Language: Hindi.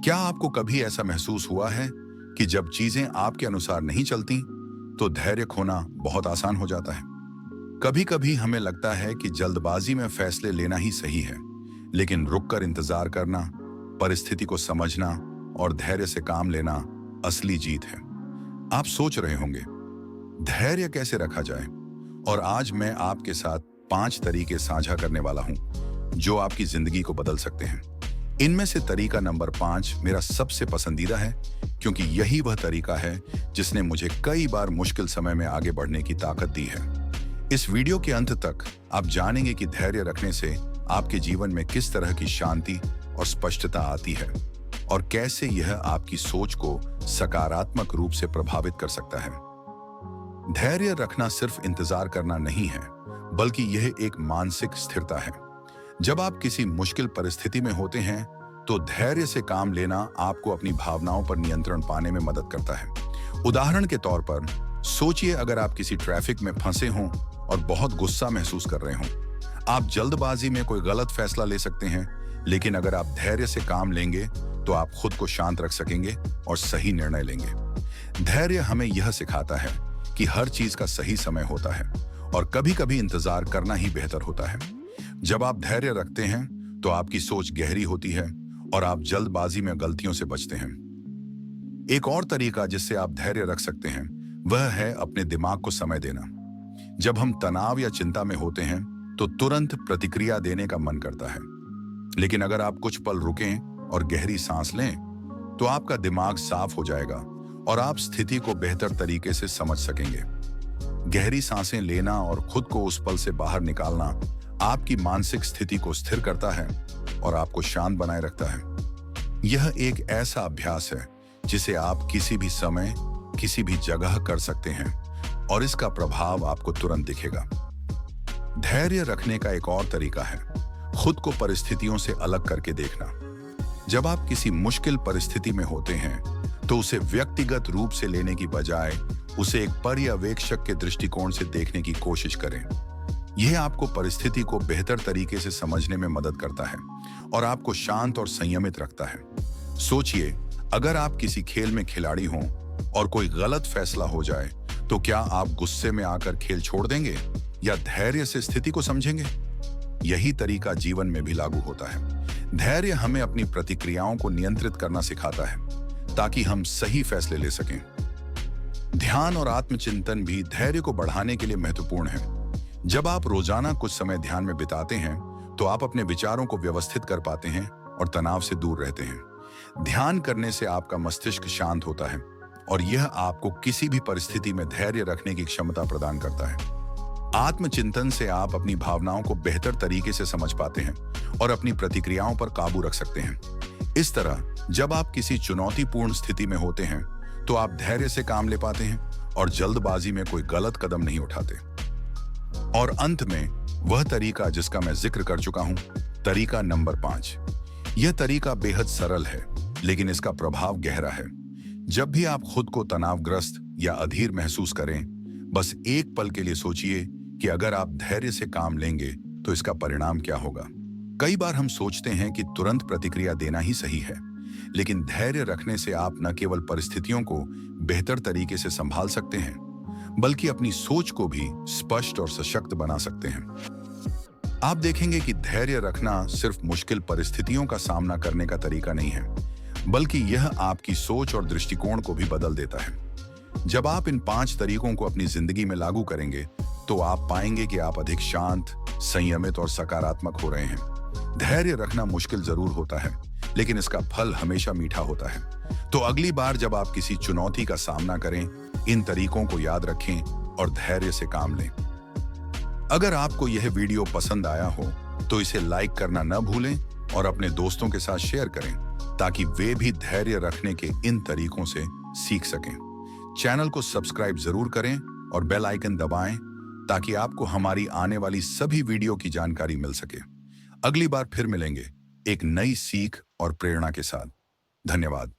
क्या आपको कभी ऐसा महसूस हुआ है कि जब चीजें आपके अनुसार नहीं चलती, तो धैर्य खोना बहुत आसान हो जाता है? कभी कभी हमें लगता है कि जल्दबाजी में फैसले लेना ही सही है, लेकिन रुककर इंतजार करना, परिस्थिति को समझना और धैर्य से काम लेना असली जीत है। आप सोच रहे होंगे, धैर्य कैसे रखा जाए? और आज मैं आपके साथ 5 तरीके साझा करने वाला हूं, जो आपकी जिंदगी को बदल सकते हैं। इनमें से तरीका नंबर 5 मेरा सबसे पसंदीदा है, क्योंकि यही वह तरीका है जिसने मुझे कई बार मुश्किल समय में आगे बढ़ने की ताकत दी है। इस वीडियो के अंत तक आप जानेंगे कि धैर्य रखने से आपके जीवन में किस तरह की शांति और स्पष्टता आती है और कैसे यह आपकी सोच को सकारात्मक रूप से प्रभावित कर सकता है। धैर्य रखना सिर्फ इंतजार करना नहीं है, बल्कि यह एक मानसिक स्थिरता है। जब आप किसी मुश्किल परिस्थिति में होते हैं, तो धैर्य से काम लेना आपको अपनी भावनाओं पर नियंत्रण पाने में मदद करता है। उदाहरण के तौर पर सोचिए, अगर आप किसी ट्रैफिक में फंसे हों और बहुत गुस्सा महसूस कर रहे हों। आप जल्दबाजी में कोई गलत फैसला ले सकते हैं, लेकिन अगर आप धैर्य से काम लेंगे तो आप खुद को शांत रख सकेंगे और सही निर्णय लेंगे। धैर्य हमें यह सिखाता है कि हर चीज का सही समय होता है और कभी-कभी इंतजार करना ही बेहतर होता है। जब आप धैर्य रखते हैं, तो आपकी सोच गहरी होती है और आप जल्दबाजी में गलतियों से बचते हैं। एक और तरीका जिससे आप धैर्य रख सकते हैं, वह है अपने दिमाग को समय देना। जब हम तनाव या चिंता में होते हैं, तो तुरंत प्रतिक्रिया देने का मन करता है, लेकिन अगर आप कुछ पल रुकें और गहरी सांस लें, तो आपका दिमाग साफ हो जाएगा और आप स्थिति को बेहतर तरीके से समझ सकेंगे। गहरी सांसें लेना और खुद को उस पल से बाहर निकालना आपकी मानसिक स्थिति को स्थिर करता है और आपको शांत बनाए रखता है। यह एक ऐसा अभ्यास है जिसे आप किसी भी समय, किसी भी जगह कर सकते हैं और इसका प्रभाव आपको तुरंत दिखेगा। धैर्य रखने का एक और तरीका है खुद को परिस्थितियों से अलग करके देखना। जब आप किसी मुश्किल परिस्थिति में होते हैं, तो उसे व्यक्तिगत रूप से लेने की बजाय उसे एक पर्यवेक्षक के दृष्टिकोण से देखने की कोशिश करें। यह आपको परिस्थिति को बेहतर तरीके से समझने में मदद करता है और आपको शांत और संयमित रखता है। सोचिए, अगर आप किसी खेल में खिलाड़ी हों और कोई गलत फैसला हो जाए, तो क्या आप गुस्से में आकर खेल छोड़ देंगे या धैर्य से स्थिति को समझेंगे? यही तरीका जीवन में भी लागू होता है। धैर्य हमें अपनी प्रतिक्रियाओं को नियंत्रित करना सिखाता है, ताकि हम सही फैसले ले सकें। ध्यान और आत्मचिंतन भी धैर्य को बढ़ाने के लिए महत्वपूर्ण है। जब आप रोजाना कुछ समय ध्यान में बिताते हैं, तो आप अपने विचारों को व्यवस्थित कर पाते हैं और तनाव से दूर रहते हैं। ध्यान करने से आपका मस्तिष्क शांत होता है और यह आपको किसी भी परिस्थिति में धैर्य रखने की क्षमता प्रदान करता है। आत्मचिंतन से आप अपनी भावनाओं को बेहतर तरीके से समझ पाते हैं और अपनी प्रतिक्रियाओं पर काबू रख सकते हैं। इस तरह जब आप किसी चुनौतीपूर्ण स्थिति में होते हैं, तो आप धैर्य से काम ले पाते हैं और जल्दबाजी में कोई गलत कदम नहीं उठाते। और अंत में वह तरीका जिसका मैं जिक्र कर चुका हूं, तरीका नंबर 5। यह तरीका बेहद सरल है, लेकिन इसका प्रभाव गहरा है। जब भी आप खुद को तनावग्रस्त या अधीर महसूस करें, बस एक पल के लिए सोचिए कि अगर आप धैर्य से काम लेंगे तो इसका परिणाम क्या होगा। कई बार हम सोचते हैं कि तुरंत प्रतिक्रिया देना ही सही है, लेकिन धैर्य रखने से आप न केवल परिस्थितियों को बेहतर तरीके से संभाल सकते हैं, बल्कि अपनी सोच को भी स्पष्ट और सशक्त बना सकते हैं। आप देखेंगे कि धैर्य रखना सिर्फ मुश्किल परिस्थितियों का सामना करने का तरीका नहीं है, बल्कि यह आपकी सोच और दृष्टिकोण को भी बदल देता है। जब आप इन 5 तरीकों को अपनी जिंदगी में लागू करेंगे, तो आप पाएंगे कि आप अधिक शांत, संयमित और सकारात्मक हो रहे हैं। धैर्य रखना मुश्किल जरूर होता है, लेकिन इसका फल हमेशा मीठा होता है। तो अगली बार जब आप किसी चुनौती का सामना करें, इन तरीकों को याद रखें और धैर्य से काम लें। अगर आपको यह वीडियो पसंद आया हो, तो इसे लाइक करना न भूलें और अपने दोस्तों के साथ शेयर करें, ताकि वे भी धैर्य रखने के इन तरीकों से सीख सकें। चैनल को सब्सक्राइब जरूर करें और बेल आइकन दबाएं, ताकि आपको हमारी आने वाली सभी वीडियो की जानकारी मिल सके। अगली बार फिर मिलेंगे एक नई सीख और प्रेरणा के साथ। धन्यवाद।